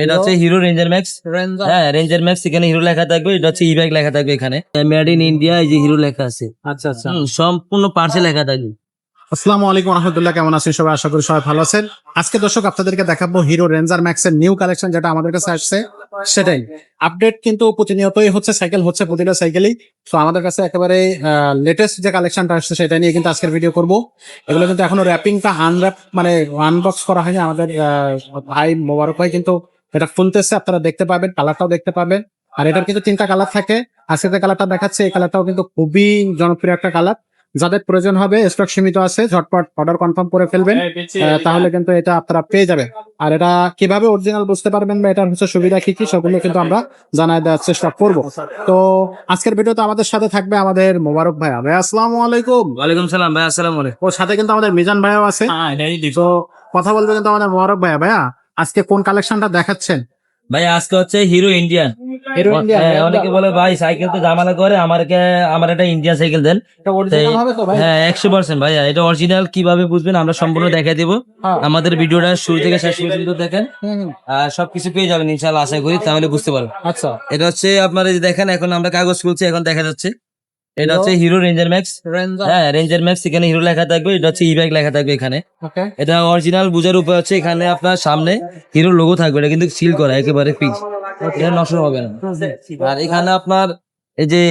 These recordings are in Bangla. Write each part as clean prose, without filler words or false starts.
এটা হচ্ছে হিরো রেঞ্জার ম্যাক্স। হ্যাঁ, রেঞ্জার ম্যাক্স, এখানে হিরো লেখা থাকবে। এটা হচ্ছে ই-বাইক লেখা থাকবে, এখানে মেড ইন ইন্ডিয়া, এই যে হিরো লেখা আছে। আচ্ছা আচ্ছা। সম্পূর্ণ পার্সে লেখা থাকবে। আসসালামু আলাইকুম রহমতুল্লাহ, কেমন আছেন সবাই? আশা করি সবাই ভালো আছেন। আজকে দর্শক আপনাদেরকে দেখাবো হিরো রেঞ্জার ম্যাক্স এর নিউ কালেকশন, যেটা আমাদের কাছে আসছে। সেটাই আপডেট কিন্তু প্রতিনিয়তই হচ্ছে, সাইকেল হচ্ছে প্রতিটা সাইকেলই। তো আমাদের কাছে একেবারে লেটেস্ট যে কালেকশনটা আসছে সেটা নিয়ে কিন্তু আজকের ভিডিও করব। এগুলো কিন্তু এখনো র্যাপিংটা আনর্যাপ মানে আনবক্স করা হয়নি। আমাদের ভাই মোবারক ভাই কিন্তু এটা খুলতেছে, আপনারা দেখতে পাবেন, কালারটাও দেখতে পাবেন। আর এটার কিন্তু 3টা কালার থাকে। আজকে যে কালারটা দেখাচ্ছে এই কালারটাও কিন্তু খুবই জনপ্রিয় একটা কালার। যাদের প্রয়োজন হবে, স্টক সীমিত আছে, ঝটপট অর্ডার কনফার্ম করে ফেলবেন, তাহলে কিন্তু এটা আপনারা পেয়ে যাবেন। আর এটা কিভাবে অরিজিনাল বুঝতে পারবেন বা এটার হচ্ছে সুবিধা কি কি, সেগুলো কিন্তু আমরা জানাই দেওয়ার চেষ্টা করব। তো আজকের ভিডিওতে আমাদের সাথে থাকবে আমাদের মোবারক ভাই। ভাই আসসালামু আলাইকুম। ওয়ালাইকুম সালাম ভাই, আসসালামু আলাইকুম। ওর সাথে কিন্তু আমাদের মিজান ভাইও আছে। তো কথা বলবে কিন্তু আমাদের মোবারক ভাইয়া। ভাইয়া আজকে কোন কালেকশনটা দেখাচ্ছেন? ভাই আজকে হচ্ছে হিরো ইন্ডিয়ান। Hero India. অনেকে বলে ভাই সাইকেল তো ঝামেলা করে, আমার একটা ইন্ডিয়ান সাইকেল দেন। এটা অরিজিনাল হবে তো ভাই? হ্যাঁ, 100% ভাইয়া, এটা অরিজিনাল। কিভাবে বুঝবেন আমরা সম্পূর্ণ দেখাই দিব। আমাদের ভিডিওটা শুরু থেকে শেষ পর্যন্ত দেখেন, আর সবকিছু পেয়ে যাবেন ইনশাআল্লাহ, আশা করি, তাহলে বুঝতে পারবেন। আচ্ছা, এটা হচ্ছে আপনারা যে দেখেন, এখন আমরা কাগজ খুলছি, এখন দেখা যাচ্ছে এটা হচ্ছে হিরো রেঞ্জার ম্যাক্স। হ্যাঁ, রেঞ্জার ম্যাক্স, এখানে হিরো লেখা থাকবে। এটা হচ্ছে ই-বাইক লেখা থাকবে এখানে। ওকে। এটা অরিজিনাল বুঝার উপায় হচ্ছে, এখানে আপনার সামনে হিরো লোগো থাকবে, এটা কিন্তু সিল করা একেবারে পিস, এটা নষ্ট হবে না। আর এখানে আপনার এই যে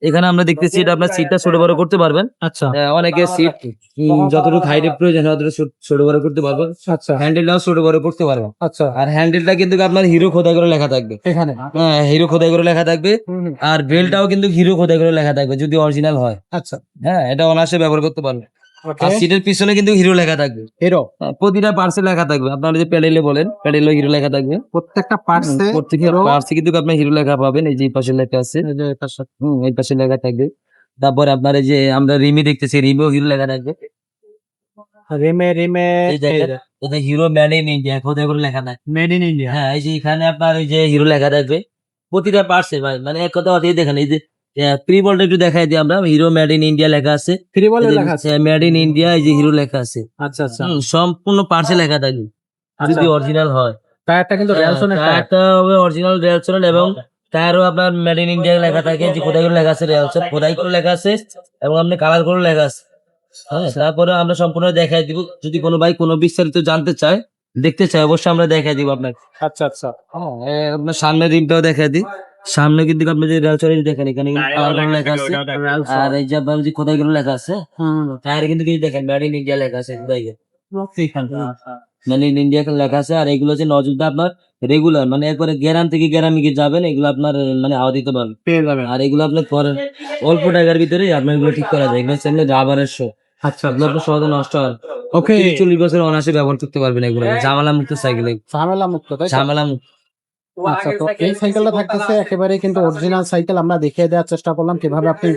এখানে আমরা দেখতেছি, এটা আপনার সিটটা ছোট বড় করতে পারবেন। আচ্ছা অনেকে সিট যতটুকু হাইটের প্রয়োজন হয় ততটুকু ছোট বড় করতে পারবেন। আচ্ছা হ্যান্ডেলটাও ছোট বড় করতে পারবেন। আচ্ছা। আর হ্যান্ডেলটা কিন্তু আপনার হিরো খোদাই করে লেখা থাকবে এখানে হ্যাঁ, হিরো খোদাই করে লেখা থাকবে। আর বেলটাও কিন্তু হিরো খোদাই করে লেখা থাকবে, যদি অরিজিনাল হয়। আচ্ছা। হ্যাঁ, এটা অনায়াসে ব্যবহার করতে পারবে। ওকে। আর সিটের পিছনে কিন্তু হিরো লেখা থাকবে। হিরো হ্যাঁ, প্রতিটা পার্সে লেখা থাকবে। আপনারা যে প্যাডেলে বলেন, প্যাডেলে হিরো লেখা থাকবে। প্রত্যেকটা পার্টসে প্রত্যেকটা পার্সে কিন্তু আপনি হিরো লেখা পাবেন। এই যে এই পাশে লেখা আছে, এই পাশে লেখা থাকবে। তারপরে আপনার এই যে আমরা রিমি দেখতেছি, রিমিও হিরো লেখা থাকবে। রিমে এই দেখেন, এই যে হিরো মেড ইন ইন্ডিয়া খোদাই করে লেখা থাকবে। Made in India. হ্যাঁ, এই যে এখানে আপনার ওই যে হিরো লেখা থাকবে প্রতিটা পার্টসে ভাই, মানে এক কথা অতই দেখেন। এই যে প্রি বলটা একটু দেখাই দিই আমরা, হিরো মেড ইন ইন্ডিয়া লেখা আছে। ফ্রি বলে লেখা আছে। মেড ইন ইন্ডিয়া, এই যে হিরো লেখা আছে। আচ্ছা আচ্ছা। সম্পূর্ণ পার্টসে লেখা থাকবে, যদি অরিজিনাল হয়। টায়ারটা কিন্তু রেলসনের টায়ার। টায়ারটা হবে অরিজিনাল রেলসনের, এবং টায়ারও আপনার মেড ইন ইন্ডিয়া লেখা থাকে, যে খোদাই করে লেখা আছে, রেলসন খোদাই করে লেখা আছে, এবং আপনি কালার করে লেখা আছে। হ্যাঁ, তারপরে আমরা সম্পূর্ণ দেখাই দিব। যদি কোনো ভাই কোনো বিস্তারিত জানতে চায়, দেখতে চায়, অবশ্যই আমরা দেখাই দিব আপনাকে। আচ্ছা আচ্ছা। আপনার সামনের রিমটাও দেখাই দিই। সামনে কিন্তু আপনি যে রেলসন দেখেন, এখানে কিন্তু কালার করে লেখা আছে। আর এই যে আপনার যে খোদাই করে লেখা আছে, টায়ারে কিন্তু কিছু দেখেন মেড ইন ইন্ডিয়া লেখা আছে, খোদাই করে মেড ইন ইন্ডিয়া লেখা আছে। আর এগুলো যে নজরটা আপনার রেগুলার, মানে একবারে গ্যারাম থেকে গ্যারামে গিয়ে যাবেন, এগুলো আপনার মানে হাওয়া দিতে পারবেন, পেয়ে যাবেন। আর এগুলো আপনার পরে অল্প টাকার ভিতরে আপনার এগুলো ঠিক করা যায়। এগুলো হচ্ছে রাবারের শো, আচ্ছা এগুলো আপনার সহজে নষ্ট হয়। ওকে। 40 বছর অনায়াসে ব্যবহার করতে পারবেন এগুলো, ঝামেলা মুক্ত সাইকেল, ঝামেলা মুক্ত, তাই তো? ঝামেলা মুক্ত। আচ্ছা, তো এই সাইকেলটা থাকতেছে একেবারে কিন্তু অরিজিনাল সাইকেল। আমরা দেখিয়ে দেওয়ার চেষ্টা করলাম কিভাবে আপনি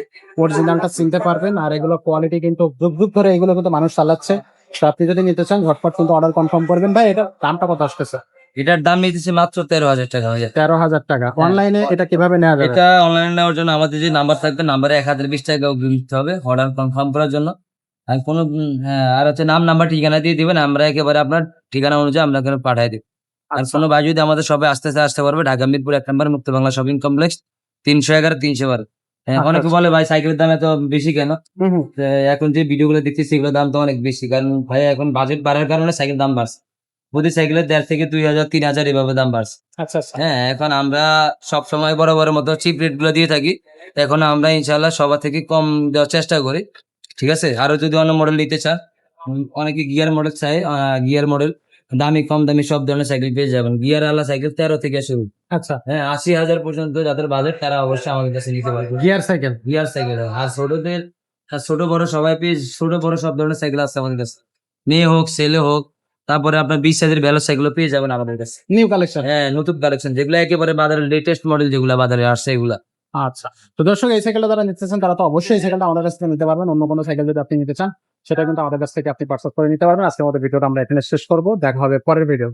অরিজিনালটা চিনতে পারবেন। আর এগুলো কোয়ালিটি কিন্তু যুগ যুগ ধরে এগুলো কিন্তু মানুষ চালাচ্ছে। তো আপনি যদি নিতে চান ঝটপট কিন্তু অর্ডার কনফার্ম করবেন। ভাই এটার দামটা কত আসতেছে? এটার দাম নিতেছে মাত্র 13,000 টাকা হয়ে যায়। 13,000 টাকা। অনলাইনে এটা কিভাবে নেওয়া যাবে? এটা অনলাইনে নেওয়ার জন্য আমাদের যে নাম্বার থাকবে, নাম্বারে 1020 টাকা অগ্রিম দিতে হবে অর্ডার কনফার্ম করার জন্য। আর কোনো হ্যাঁ, আর হচ্ছে নাম্বার ঠিকানা দিয়ে দিবেন, আমরা একেবারে আপনার ঠিকানা অনুযায়ী আমরা এখানে পাঠিয়ে দিব। আর কোনো ভাই যদি আমাদের সবে আসতে পারবে, ঢাকা মিরপুর 1 নম্বর মুক্ত বাংলা শপিং কমপ্লেক্স, 311 312। হ্যাঁ, অনেকে বলে ভাই সাইকেলের দাম এত বেশি কেন? তো এখন যে ভিডিও গুলো দেখতেছি সেগুলোর দাম তো অনেক বেশি, কারণ ভাই এখন বাজেট বাড়ার কারণে সাইকেল দাম বাড়ছে। প্রতি সাইকেলের 1,500 থেকে 2,000 3,000 এভাবে দাম বাড়ছে। আচ্ছা আচ্ছা। হ্যাঁ, এখন আমরা সব সময় বড় মতো চিপ রেট গুলো দিয়ে থাকি। এখন আমরা ইনশাল্লাহ সবার থেকে কম দেওয়ার চেষ্টা করি, ঠিক আছে? আরো যদি অন্য মডেল নিতে চান, অনেকে গিয়ার মডেল চাই, গিয়ার মডেল দামি কম দামি সব ধরনের সাইকেল পেয়ে যাবেন। গিয়ার আলা সাইকেল 13 থেকে শুরু। আচ্ছা। হ্যাঁ, 80,000 পর্যন্ত যাদের বাজেট, তারা অবশ্যই আমাদের কাছে নিতে পারবে গিয়ার সাইকেল। Gear cycle. আর ছোটদের, ছোট বড় সবাই পেয়ে, ছোট বড় সব ধরনের সাইকেল আছে আমাদের কাছে, মেয়ে হোক ছেলে হোক। তারপরে আপনার 20 সাইজের ভ্যালো সাইকেল পেয়ে যাবেন আমাদের কাছে। New collection. হ্যাঁ, নতুন কালেকশন, যেগুলো একেবারে বাজারের লেটেস্ট মডেল, যেগুলো বাজারে আসছে এগুলা। আচ্ছা, তো দর্শক এই সাইকেলটা যারা নিতে চান তারা তো অবশ্যই এই সাইকেলটা আমাদের কাছ থেকে নিতে পারবেন। অন্য কোনো সাইকেল যদি আপনি নিতে চান সেটা কিন্তু আমাদের কাছ থেকে আপনি পারচেজ করে নিতে পারবেন। আজকের মতো ভিডিওটা আমরা এখানে শেষ করবো। দেখা হবে পরের ভিডিও।